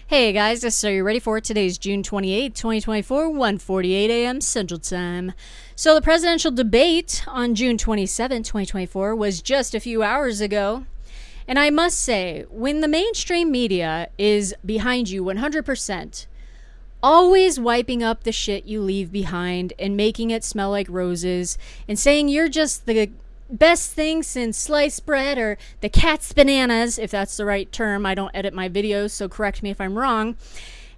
Hey guys, so you ready for it? Today's June 28th, 2024, 1:48 a.m. Central Time. So the presidential debate on June 27th, 2024 was just a few hours ago. And I must say, when the mainstream media is behind you 100%, always wiping up the shit you leave behind and making it smell like roses and saying you're just the best thing since sliced bread or the cat's bananas, if that's the right term. I don't edit my videos, so correct me if I'm wrong.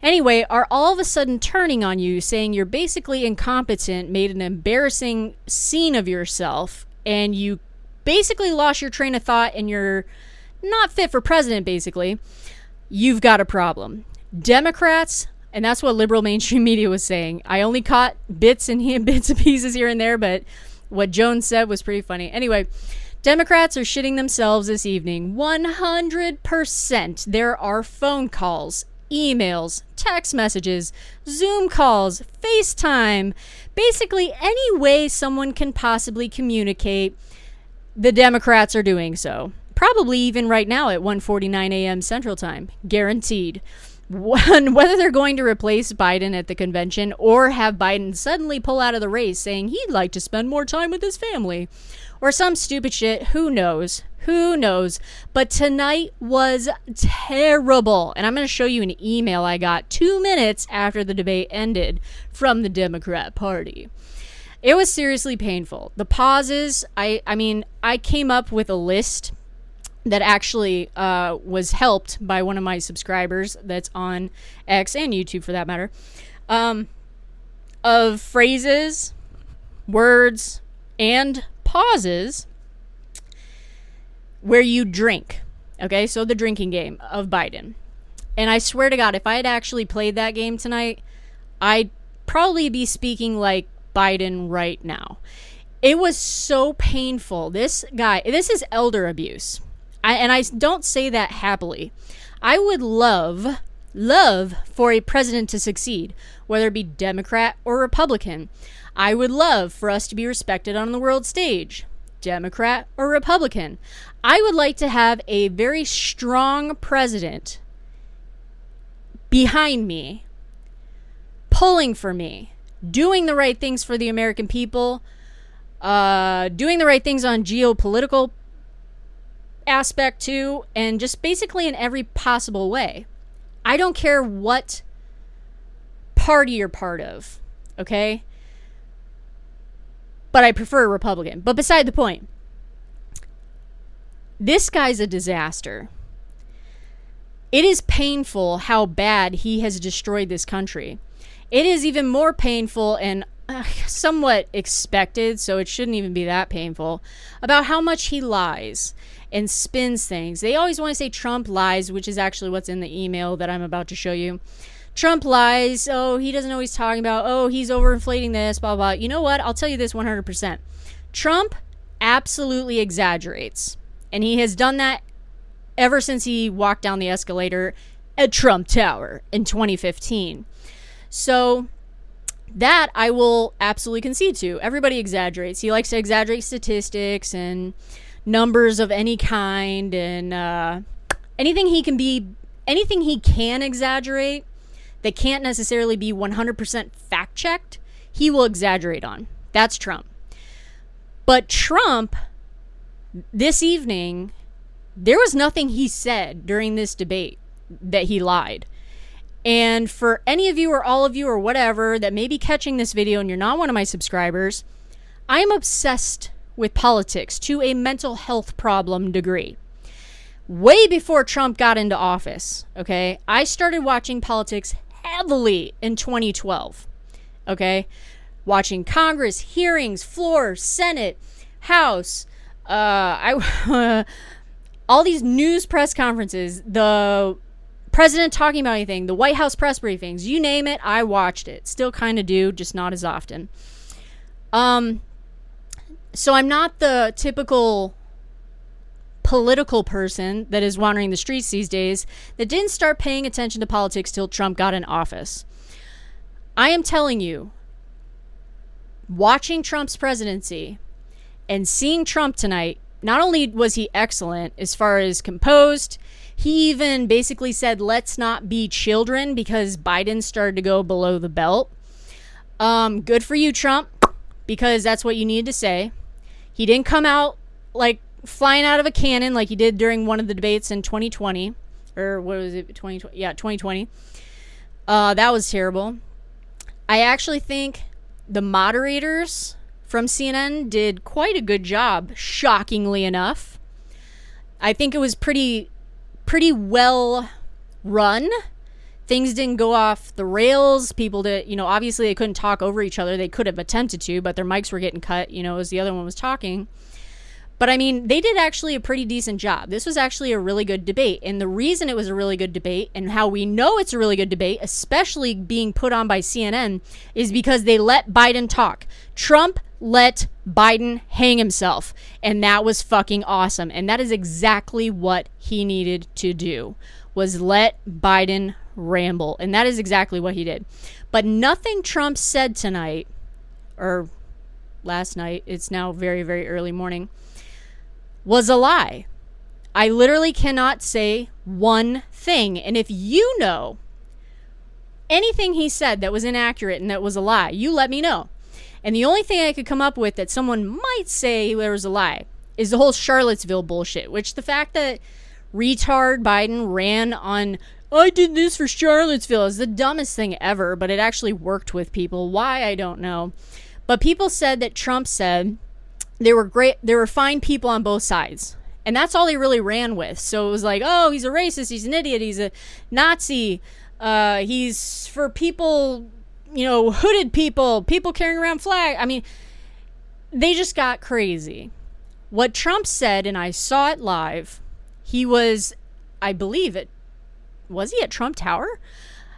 Anyway, are all of a sudden turning on you, saying you're basically incompetent, made an embarrassing scene of yourself, and you basically lost your train of thought and you're not fit for president, basically. You've got a problem. Democrats, and that's what liberal mainstream media was saying. I only caught bits and pieces here and there, but what Jones said was pretty funny. Anyway, Democrats are shitting themselves this evening. 100%. There are phone calls, emails, text messages, Zoom calls, FaceTime. Basically, any way someone can possibly communicate, the Democrats are doing so. Probably even right now at 1:49 a.m. Central Time. Guaranteed. Whether they're going to replace Biden at the convention or have Biden suddenly pull out of the race saying he'd like to spend more time with his family or some stupid shit, who knows? Who knows? But tonight was terrible. And I'm going to show you an email I got 2 minutes after the debate ended from the Democrat Party. It was seriously painful. The pauses, I came up with a list that actually was helped by one of my subscribers that's on X and YouTube for that matter, of phrases, words, and pauses where you drink. Okay, so the drinking game of Biden. And I swear to God, if I had actually played that game tonight, I'd probably be speaking like Biden right now. It was so painful. This is elder abuse. And I don't say that happily. I would love for a president to succeed, whether it be Democrat or Republican. I would love for us to be respected on the world stage, Democrat or Republican. I would like to have a very strong president behind me, pulling for me, doing the right things for the American people, doing the right things on geopolitical aspect too, and just basically in every possible way. I don't care what party you're part of, okay? But I prefer a Republican. But beside the point, this guy's a disaster. It is painful how bad he has destroyed this country. It is even more painful and somewhat expected, so it shouldn't even be that painful, about how much he lies and spins things. They always want to say Trump lies, which is actually what's in the email that I'm about to show you. Trump lies. Oh, he doesn't know what he's talking about. Oh, he's overinflating this, blah, blah. You know what? I'll tell you this 100%. Trump absolutely exaggerates. And he has done that ever since he walked down the escalator at Trump Tower in 2015. So that I will absolutely concede to. Everybody exaggerates. He likes to exaggerate statistics and numbers of any kind, and anything he can exaggerate that can't necessarily be 100% fact checked, he will exaggerate on. That's Trump. But Trump, this evening, there was nothing he said during this debate that he lied. And for any of you or all of you or whatever that may be catching this video and you're not one of my subscribers, I am obsessed with politics to a mental health problem degree. Way before Trump got into office, okay, I started watching politics heavily in 2012, okay, watching Congress, hearings, floor, Senate, House, all these news press conferences, the president talking about anything, the White House press briefings, you name it, I watched it. Still kind of do, just not as often. So I'm not the typical political person that is wandering the streets these days that didn't start paying attention to politics till Trump got in office. I am telling you, watching Trump's presidency and seeing Trump tonight, not only was he excellent as far as composed, He even basically said, let's not be children, because Biden started to go below the belt. Good for you, Trump, because that's what you needed to say. He didn't come out like flying out of a cannon like he did during one of the debates in 2020. Or what was it? 2020? Yeah, 2020. That was terrible. I actually think the moderators from CNN did quite a good job, shockingly enough. I think it was pretty well run. Things didn't go off the rails. People did, obviously they couldn't talk over each other. They could have attempted to, but their mics were getting cut, as the other one was talking. But I mean, they did actually a pretty decent job. This was actually a really good debate. And the reason it was a really good debate, and how we know it's a really good debate, especially being put on by CNN, is because they let Biden talk. Trump let Biden hang himself. And that was fucking awesome. And that is exactly what he needed to do, was let Biden ramble. And that is exactly what he did. But nothing Trump said tonight, or last night, it's now very, very early morning, was a lie. I literally cannot say one thing. And if you know anything he said that was inaccurate and that was a lie, you let me know. And the only thing I could come up with that someone might say there was a lie is the whole Charlottesville bullshit, which the fact that retard Biden ran on, I did this for Charlottesville, is the dumbest thing ever, but it actually worked with people. Why, I don't know. But people said that Trump said there were fine people on both sides. And that's all he really ran with. So it was like, oh, he's a racist, he's an idiot, he's a Nazi, he's for people, hooded people carrying around flag. I mean, they just got crazy. What Trump said, and I saw it live, he was, I believe it, was he at Trump Tower?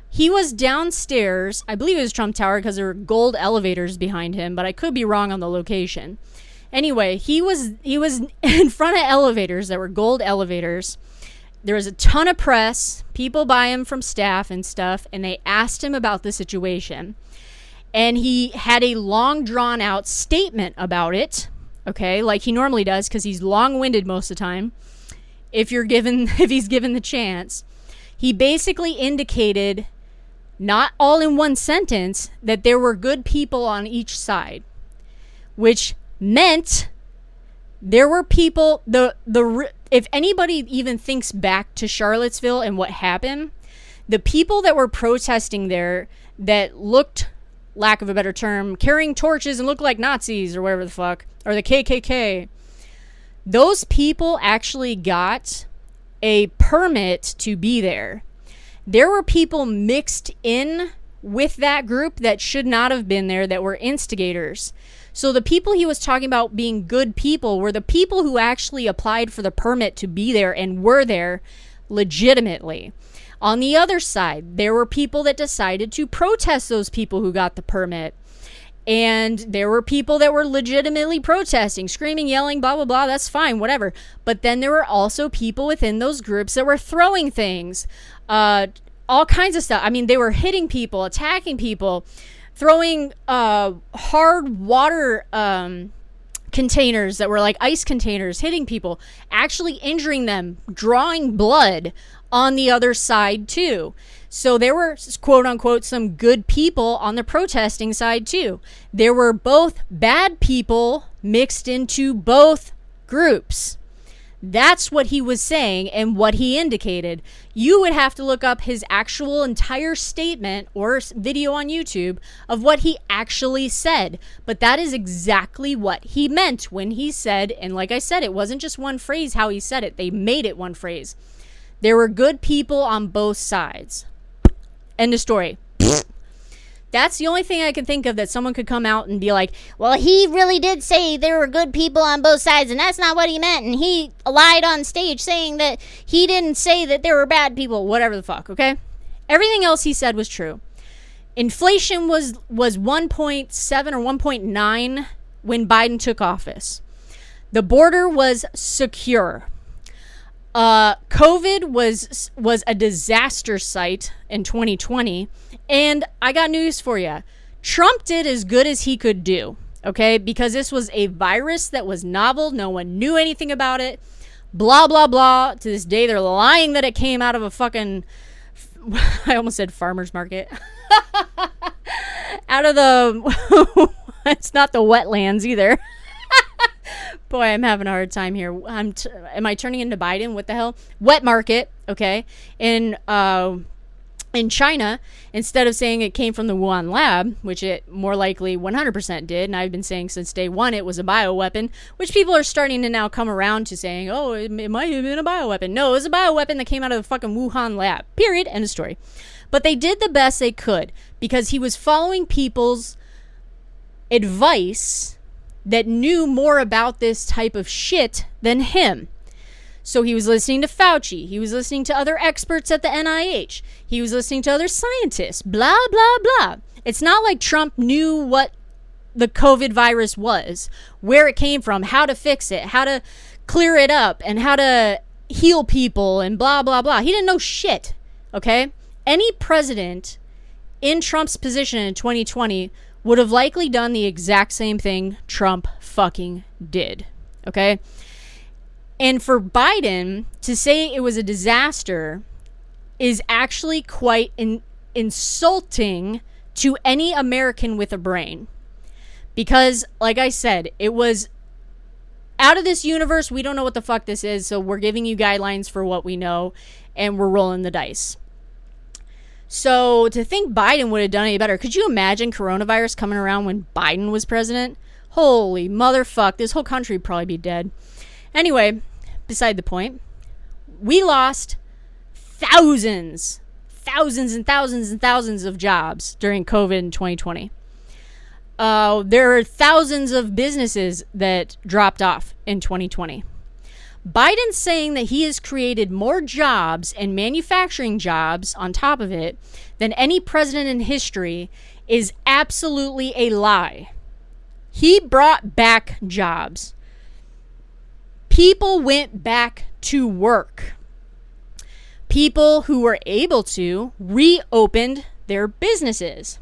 He was downstairs, I believe it was Trump Tower because there were gold elevators behind him, but I could be wrong on the location. Anyway, he was in front of elevators that were gold elevators. There was a ton of press, people by him from staff and stuff, and they asked him about the situation. And he had a long, drawn-out statement about it, okay, like he normally does, because he's long-winded most of the time, if he's given the chance. He basically indicated, not all in one sentence, that there were good people on each side, which meant there were people, if anybody even thinks back to Charlottesville and what happened, the people that were protesting there that looked, lack of a better term, carrying torches and looked like Nazis or whatever the fuck, or the KKK, those people actually got a permit to be there. There were people mixed in with that group that should not have been there, that were instigators. So the people he was talking about being good people were the people who actually applied for the permit to be there and were there legitimately. On the other side, there were people that decided to protest those people who got the permit. And there were people that were legitimately protesting, screaming, yelling, blah, blah, blah. That's fine, whatever. But then there were also people within those groups that were throwing things, all kinds of stuff. I mean, they were hitting people, attacking people, throwing hard water containers that were like ice containers, hitting people, actually injuring them, drawing blood on the other side too. So there were, quote unquote, some good people on the protesting side too. There were both bad people mixed into both groups. That's what he was saying and what he indicated. You would have to look up his actual entire statement or video on YouTube of what he actually said. But that is exactly what he meant when he said, and like I said, it wasn't just one phrase how he said it. They made it one phrase. There were good people on both sides. End of story. That's the only thing I can think of that someone could come out and be like, well, he really did say there were good people on both sides, and that's not what he meant, and he lied on stage saying that he didn't say that there were bad people, whatever the fuck, okay? Everything else he said was true. Inflation was 1.7 or 1.9 when Biden took office. The border was secure. COVID was a disaster site in 2020, and I got news for you. Trump did as good as he could do, okay? Because this was a virus that was novel. No one knew anything about it. blah, blah, blah. To this day, they're lying that it came out of a fucking, I almost said farmer's market. Out of the, it's not the wetlands either. Boy, I'm having a hard time here. Am I turning into Biden? What the hell? Wet market, okay? In China, instead of saying it came from the Wuhan lab, which it more likely 100% did, and I've been saying since day one it was a bioweapon, which people are starting to now come around to saying, oh, it might have been a bioweapon. No, it was a bioweapon that came out of the fucking Wuhan lab. Period. End of story. But they did the best they could because he was following people's advice that knew more about this type of shit than him. So he was listening to Fauci. He was listening to other experts at the NIH. He was listening to other scientists. Blah, blah, blah. It's not like Trump knew what the COVID virus was, where it came from, how to fix it, how to clear it up, and how to heal people, and blah, blah, blah. He didn't know shit, okay? Any president in Trump's position in 2020 would have likely done the exact same thing Trump fucking did, okay? And for Biden to say it was a disaster is actually quite insulting to any American with a brain. Because, like I said, it was out of this universe. We don't know what the fuck this is, so we're giving you guidelines for what we know, and we're rolling the dice. So to think Biden would have done any better, could you imagine coronavirus coming around when Biden was president? Holy motherfuck, this whole country would probably be dead. Anyway, beside the point, we lost thousands and thousands of jobs during COVID in 2020. There are thousands of businesses that dropped off in 2020. Biden saying that he has created more jobs and manufacturing jobs on top of it than any president in history is absolutely a lie. He brought back jobs. People went back to work. People who were able to reopened their businesses.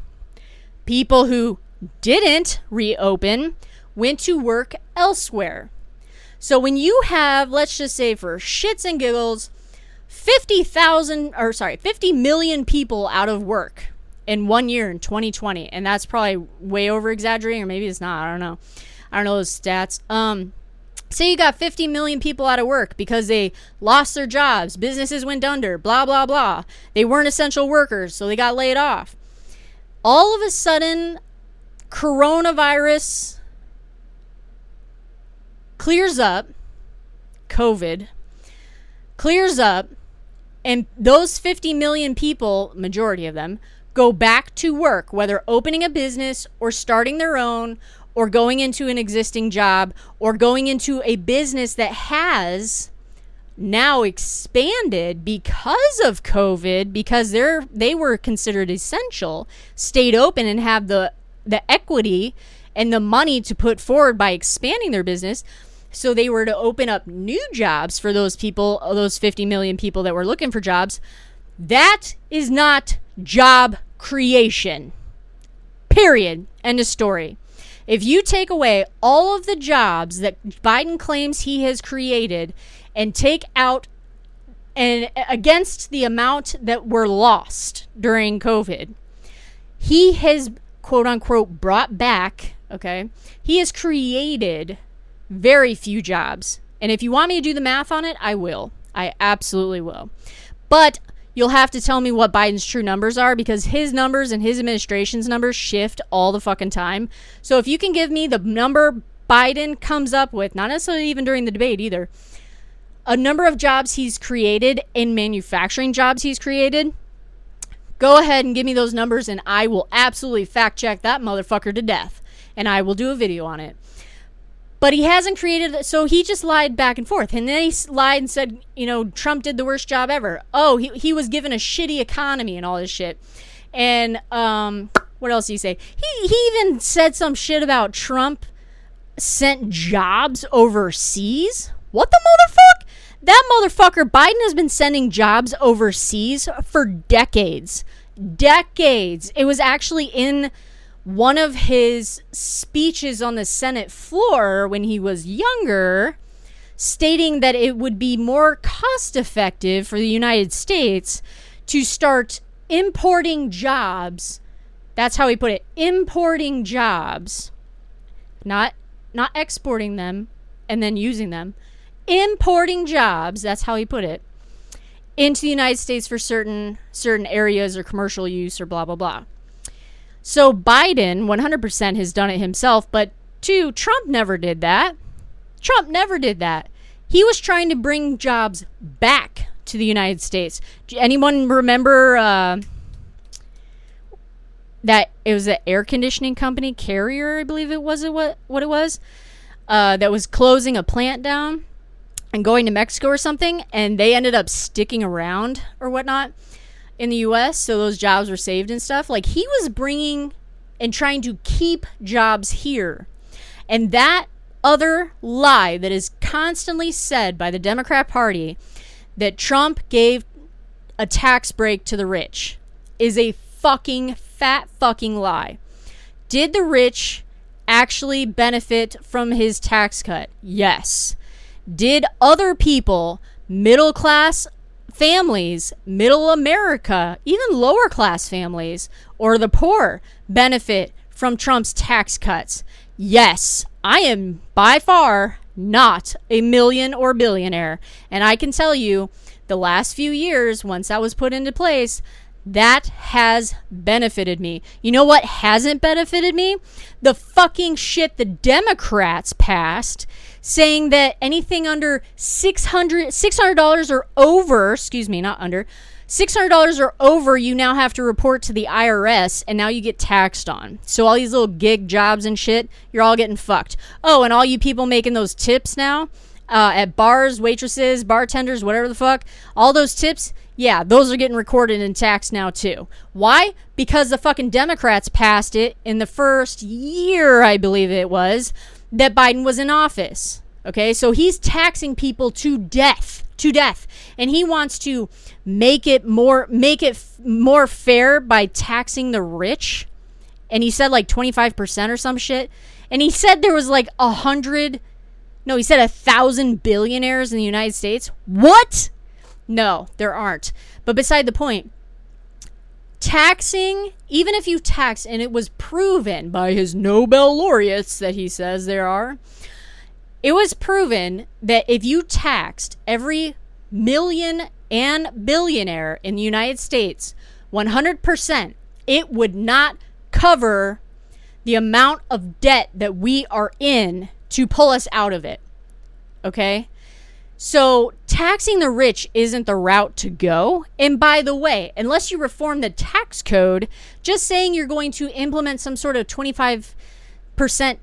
People who didn't reopen went to work elsewhere. So when you have, let's just say for shits and giggles, 50 million people out of work in 1 year in 2020, and that's probably way over exaggerating, or maybe it's not. I don't know those stats. Say you got 50 million people out of work because they lost their jobs, businesses went under, blah, blah, blah. They weren't essential workers, so they got laid off. All of a sudden, coronavirus clears up, COVID clears up, and those 50 million people, majority of them, go back to work, whether opening a business or starting their own or going into an existing job or going into a business that has now expanded because of COVID, because they were considered essential, stayed open and have the equity and the money to put forward by expanding their business. So they were to open up new jobs for those people, those 50 million people that were looking for jobs. That is not job creation. Period. End of story. If you take away all of the jobs that Biden claims he has created and take out and against the amount that were lost during COVID, he has, quote unquote, brought back, okay? He has created very few jobs. And if you want me to do the math on it, I will. I absolutely will. But you'll have to tell me what Biden's true numbers are, because his numbers and his administration's numbers shift all the fucking time. So if you can give me the number Biden comes up with, not necessarily even during the debate either, a number of jobs he's created in manufacturing jobs he's created, go ahead and give me those numbers and I will absolutely fact check that motherfucker to death. And I will do a video on it. But he hasn't created, so he just lied back and forth. And then he lied and said, Trump did the worst job ever. Oh, he was given a shitty economy and all this shit. And what else did he say? He even said some shit about Trump sent jobs overseas. What the motherfucker? That motherfucker, Biden has been sending jobs overseas for decades. Decades. It was actually in one of his speeches on the Senate floor when he was younger, stating that it would be more cost effective for the United States to start importing jobs. That's how he put it. Importing jobs. Not exporting them and then using them. Importing jobs, that's how he put it, into the United States for certain areas or commercial use or blah, blah, blah. So Biden 100% has done it himself, but two, Trump never did that. Trump never did that. He was trying to bring jobs back to the United States. Anyone remember that it was an air conditioning company, Carrier, I believe it was what it was, that was closing a plant down and going to Mexico or something, and they ended up sticking around or whatnot in the U.S., so those jobs were saved and stuff. Like, he was bringing and trying to keep jobs here. And that other lie that is constantly said by the Democrat Party, that Trump gave a tax break to the rich, is a fucking fat fucking lie. Did the rich actually benefit from his tax cut? Yes. Did other people, middle class families, middle America, even lower class families, or the poor benefit from Trump's tax cuts? Yes. I am by far not a million or billionaire. And I can tell you, the last few years, once that was put into place, that has benefited me. You know what hasn't benefited me? The fucking shit the Democrats passed, saying that anything under $600 or over, not under, $600 or over, you now have to report to the IRS, and now you get taxed on. So all these little gig jobs and shit, you're all getting fucked. Oh, and all you people making those tips now at bars, waitresses, bartenders, whatever the fuck, all those tips, yeah, those are getting recorded and taxed now too. Why? Because the fucking Democrats passed it in the first year, I believe it was, that Biden was in office. Okay, so he's taxing people to death, and he wants to make it more fair by taxing the rich. And he said like 25% or some shit. And he said there was like 1,000 billionaires in the United States. What? No, there aren't. But beside the point, taxing, even if you tax, and it was proven by his Nobel laureates that he says there are, it was proven that if you taxed every million and billionaire in the United States 100%, it would not cover the amount of debt that we are in to pull us out of it. Okay? So taxing the rich isn't the route to go. And by the way, unless you reform the tax code, just saying you're going to implement some sort of 25%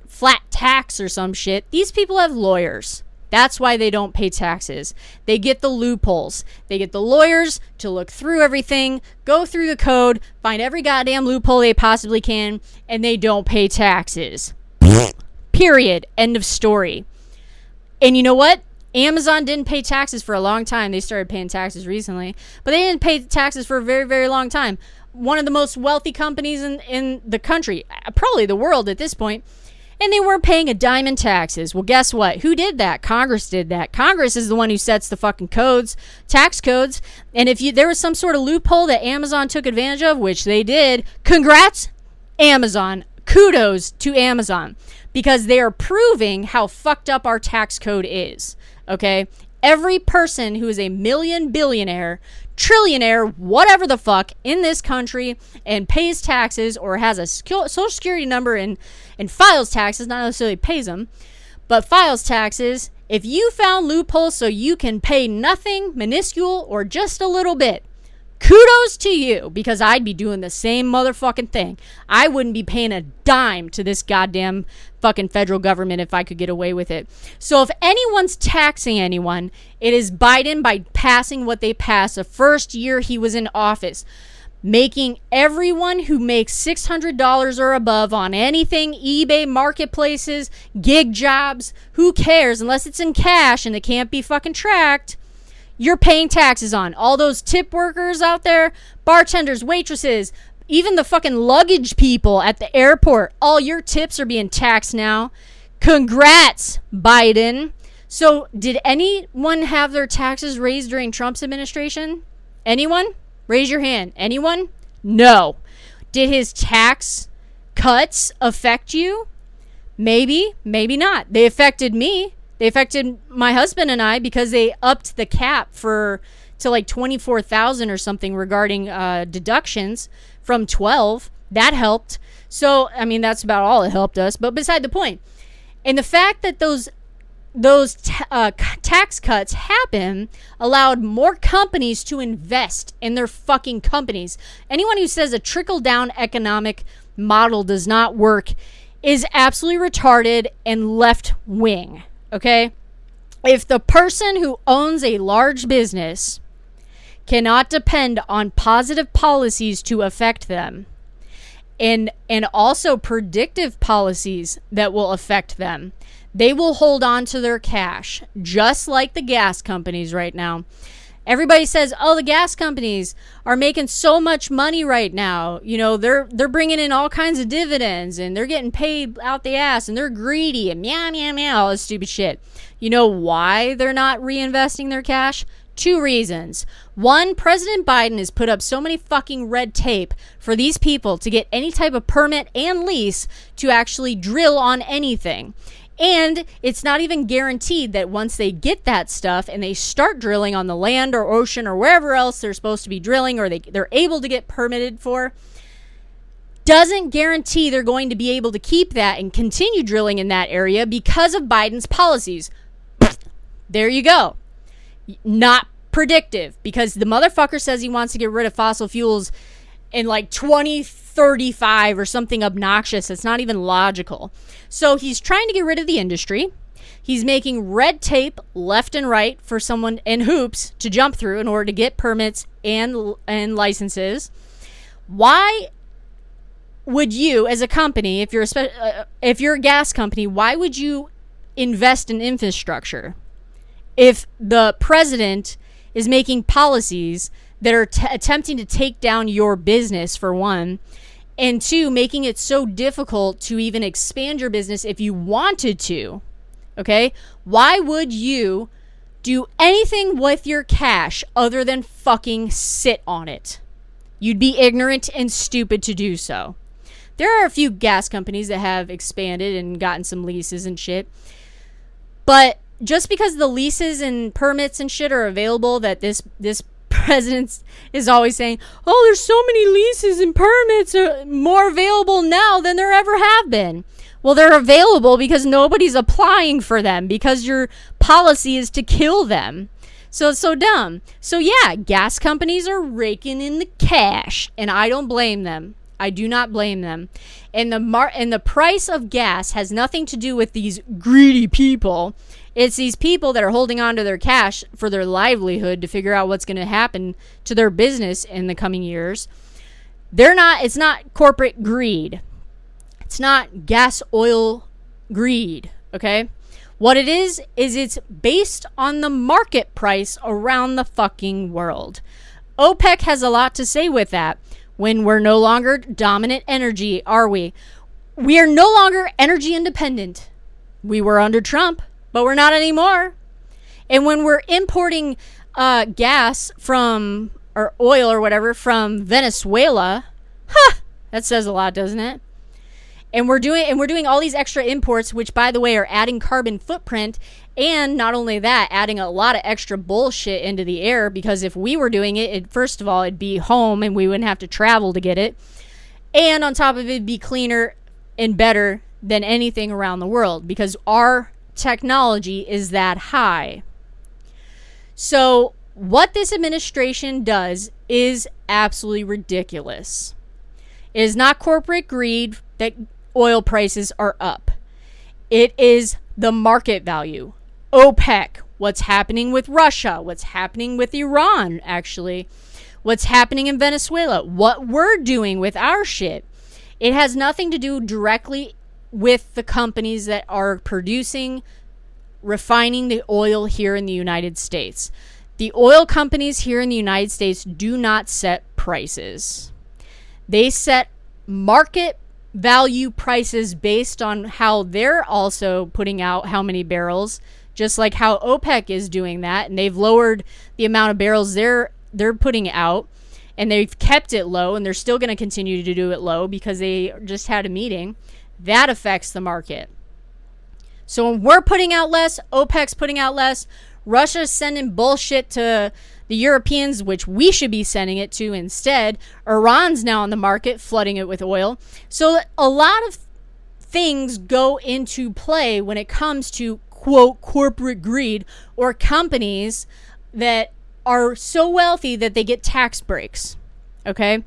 flat tax or some shit, these people have lawyers. That's why they don't pay taxes. They get the loopholes. They get the lawyers to look through everything, go through the code, find every goddamn loophole they possibly can, and they don't pay taxes. Period. End of story. And you know what? Amazon didn't pay taxes for a long time. They started paying taxes recently, but they didn't pay taxes for a very, very long time. One of the most wealthy companies in the country, probably the world at this point, and they weren't paying a dime in taxes. Well, guess what? Who did that? Congress did that. Congress is the one who sets the fucking codes, tax codes. And if there was some sort of loophole that Amazon took advantage of, which they did, congrats, Amazon. Kudos to Amazon, because they are proving how fucked up our tax code is. Okay? Every person who is a million, billionaire, trillionaire, whatever the fuck in this country and pays taxes or has a social security number and files taxes, not necessarily pays them, but files taxes, if you found loopholes so you can pay nothing, minuscule, or just a little bit, kudos to you, because I'd be doing the same motherfucking thing. I wouldn't be paying a dime to this goddamn fucking federal government if I could get away with it. So if anyone's taxing anyone, it is Biden by passing what they passed the first year he was in office, making everyone who makes $600 or above on anything, eBay, marketplaces, gig jobs, who cares, unless it's in cash and it can't be fucking tracked, you're paying taxes on. All those tip workers out there, bartenders, waitresses, even the fucking luggage people at the airport, all your tips are being taxed now. Congrats, Biden. So did anyone have their taxes raised during Trump's administration? Anyone? Raise your hand. Anyone? No. Did his tax cuts affect you? Maybe, maybe not. They affected me. They affected my husband and I because they upped the cap to like 24,000 or something regarding deductions from 12. That helped. So, I mean, that's about all it helped us. But beside the point. And the fact that those tax cuts happen allowed more companies to invest in their fucking companies. Anyone who says a trickle-down economic model does not work is absolutely retarded and left-wing, okay? If the person who owns a large business cannot depend on positive policies to affect them, and also predictive policies that will affect them, they will hold on to their cash, just like the gas companies right now. Everybody says, oh, the gas companies are making so much money right now. You know, they're bringing in all kinds of dividends and they're getting paid out the ass and they're greedy and meow, meow, meow, all this stupid shit. You know why they're not reinvesting their cash? 2 reasons. 1, President Biden has put up so many fucking red tape for these people to get any type of permit and lease to actually drill on anything. And it's not even guaranteed that once they get that stuff and they start drilling on the land or ocean or wherever else they're supposed to be drilling or they're able to get permitted for, doesn't guarantee they're going to be able to keep that and continue drilling in that area because of Biden's policies. There you go. Not predictive, because the motherfucker says he wants to get rid of fossil fuels in like 2035 or something obnoxious. It's not even logical. So he's trying to get rid of the industry. He's making red tape left and right for someone and hoops to jump through in order to get permits and licenses. Why would you, as a company, if you're a gas company, why would you invest in infrastructure if the president is making policies that are attempting to take down your business, for one, and 2, making it so difficult to even expand your business if you wanted to? Okay? Why would you do anything with your cash other than fucking sit on it? You'd be ignorant and stupid to do so. There are a few gas companies that have expanded and gotten some leases and shit. But just because the leases and permits and shit are available, that this president is always saying, oh, there's so many leases and permits are more available now than there ever have been. Well, they're available because nobody's applying for them, because your policy is to kill them. So it's so dumb. So yeah, gas companies are raking in the cash, and I don't blame them. I do not blame them. And the price of gas has nothing to do with these greedy people. It's these people that are holding on to their cash for their livelihood to figure out what's going to happen to their business in the coming years. It's not corporate greed. It's not gas oil greed, okay? What it is it's based on the market price around the fucking world. OPEC has a lot to say with that. When we're no longer dominant energy, are we? We are no longer energy independent. We were under Trump, but we're not anymore. And when we're importing gas from, or oil or whatever, from Venezuela, that says a lot, doesn't it? And we're doing all these extra imports, which, by the way, are adding carbon footprint. And not only that, adding a lot of extra bullshit into the air, because if we were doing it, first of all, it'd be home and we wouldn't have to travel to get it. And on top of it, it'd be cleaner and better than anything around the world, because our technology is that high. So what this administration does is absolutely ridiculous. It is not corporate greed that oil prices are up. It is the market value. OPEC, what's happening with Russia, what's happening with Iran, actually, what's happening in Venezuela, what we're doing with our shit. It has nothing to do directly with the companies that are producing, refining the oil here in the United States. The oil companies here in the United States do not set prices. They set market value prices based on how they're also putting out how many barrels, just like how OPEC is doing that, and they've lowered the amount of barrels they're putting out, and they've kept it low, and they're still going to continue to do it low because they just had a meeting. That affects the market. So when we're putting out less, OPEC's putting out less, Russia's sending bullshit to the Europeans, which we should be sending it to instead. Iran's now on the market, flooding it with oil. So a lot of things go into play when it comes to, quote, corporate greed, or companies that are so wealthy that they get tax breaks. Okay?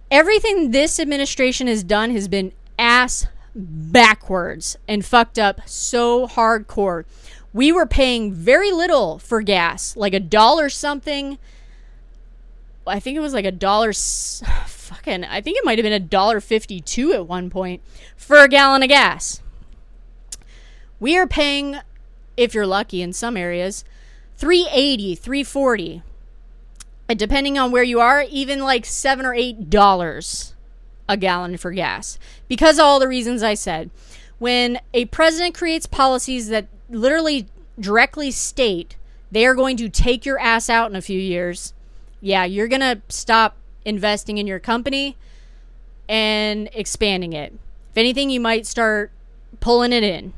Everything this administration has done has been ass backwards and fucked up so hardcore. We were paying very little for gas, like $1 something. I think it was like I think it might have been $1.52 at one point for a gallon of gas. We are paying, if you're lucky in some areas, $3.80, $3.40. And depending on where you are, even like $7 or $8 a gallon for gas. Because of all the reasons I said. When a president creates policies that literally directly state they are going to take your ass out in a few years, yeah, you're going to stop investing in your company and expanding it. If anything, you might start pulling it in.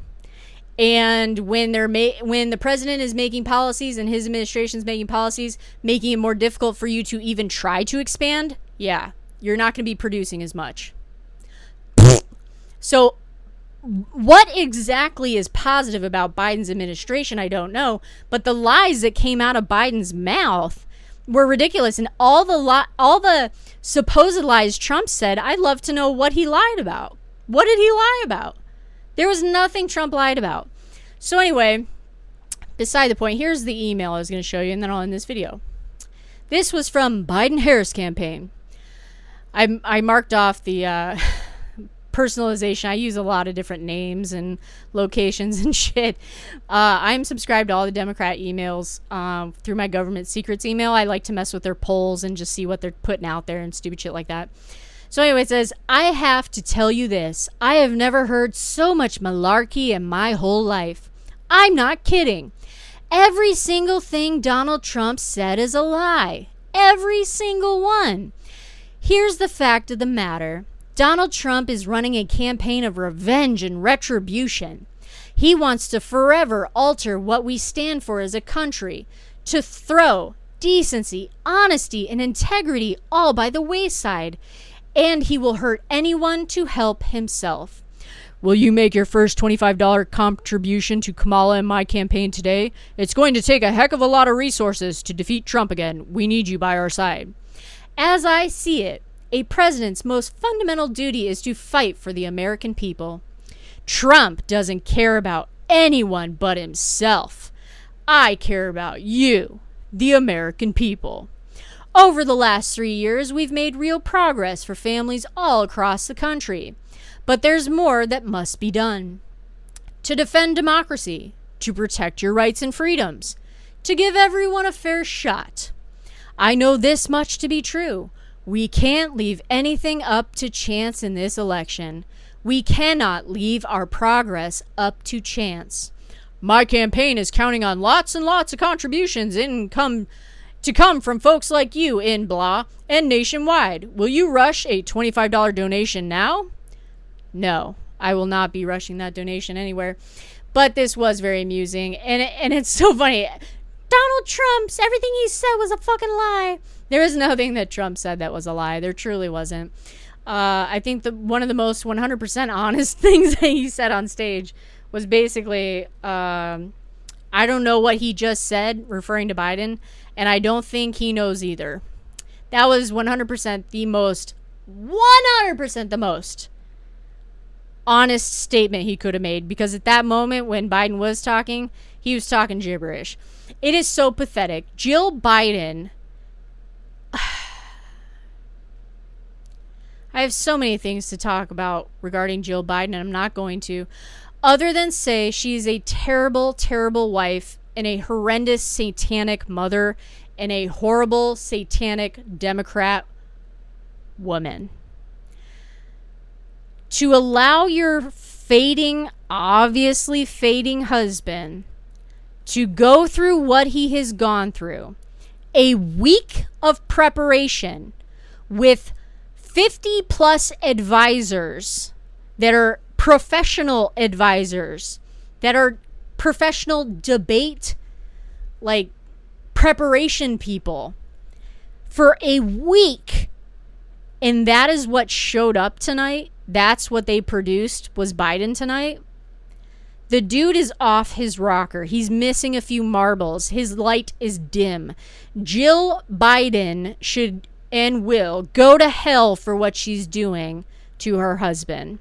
And when the president is making policies and his administration is making policies, making it more difficult for you to even try to expand, yeah, you're not going to be producing as much. So what exactly is positive about Biden's administration, I don't know. But the lies that came out of Biden's mouth were ridiculous. And all the supposed lies Trump said, I'd love to know what he lied about. What did he lie about? There was nothing Trump lied about. So anyway, beside the point, here's the email I was going to show you, and then I'll end this video. This was from Biden-Harris campaign. I marked off the personalization. I use a lot of different names and locations and shit. I'm subscribed to all the Democrat emails through my government secrets email. I like to mess with their polls and just see what they're putting out there and stupid shit like that. So anyway, it says, I have to tell you this. I have never heard so much malarkey in my whole life. I'm not kidding. Every single thing Donald Trump said is a lie. Every single one. Here's the fact of the matter. Donald Trump is running a campaign of revenge and retribution. He wants to forever alter what we stand for as a country, to throw decency, honesty, and integrity all by the wayside. And he will hurt anyone to help himself. Will you make your first $25 contribution to Kamala and my campaign today? It's going to take a heck of a lot of resources to defeat Trump again. We need you by our side. As I see it, a president's most fundamental duty is to fight for the American people. Trump doesn't care about anyone but himself. I care about you, the American people. Over the last 3 years, we've made real progress for families all across the country. But there's more that must be done. To defend democracy, to protect your rights and freedoms, to give everyone a fair shot. I know this much to be true. We can't leave anything up to chance in this election. We cannot leave our progress up to chance. My campaign is counting on lots and lots of contributions to come from folks like you in blah and nationwide. Will you rush a $25 donation now? No, I will not be rushing that donation anywhere. But this was very amusing, and it's so funny. Donald Trump's everything he said was a fucking lie. There is nothing that Trump said that was a lie. There truly wasn't. I think one of the most 100% honest things that he said on stage was basically, I don't know what he just said, referring to Biden, and I don't think he knows either. That was 100% the most honest statement he could have made, because at that moment when Biden was talking, he was talking gibberish. It is so pathetic. Jill Biden. I have so many things to talk about regarding Jill Biden, and I'm not going to, other than say she's a terrible, terrible wife and a horrendous satanic mother and a horrible satanic Democrat woman. To allow your obviously fading husband to go through what he has gone through. A week of preparation with 50 plus advisors that are professional advisors, that are professional debate, like, preparation people for a week. And that is what showed up tonight. That's what they produced, was Biden tonight. The dude is off his rocker. He's missing a few marbles. His light is dim. Jill Biden should and will go to hell for what she's doing to her husband.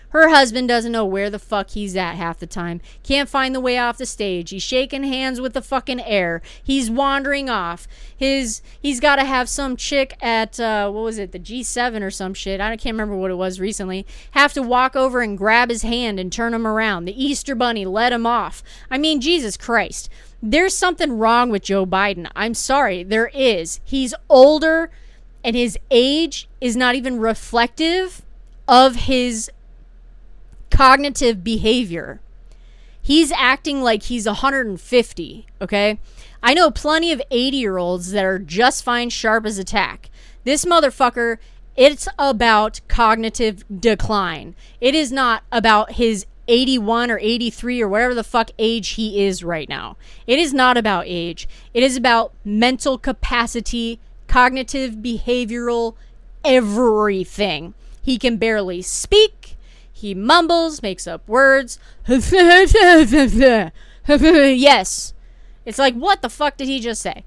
Her husband doesn't know where the fuck he's at half the time. Can't find the way off the stage. He's shaking hands with the fucking air. He's wandering off. He's got to have some chick at, what was it, the G7 or some shit. I can't remember what it was recently. Have to walk over and grab his hand and turn him around. The Easter Bunny let him off. I mean, Jesus Christ. There's something wrong with Joe Biden. I'm sorry. There is. He's older, and his age is not even reflective of his cognitive behavior. He's acting like he's 150, okay? I know plenty of 80-year-olds that are just fine, sharp as a tack. This motherfucker, it's about cognitive decline. It is not about his 81 or 83 or whatever the fuck age he is right now. It is not about age. It is about mental capacity, cognitive, behavioral, everything. He can barely speak. He mumbles, makes up words. Yes. It's like, what the fuck did he just say?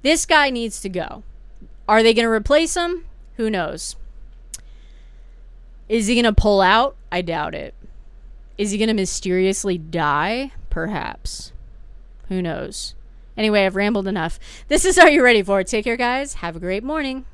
This guy needs to go. Are they going to replace him? Who knows? Is he going to pull out? I doubt it. Is he going to mysteriously die? Perhaps. Who knows? Anyway, I've rambled enough. This is Are You Ready For It? Take care, guys. Have a great morning.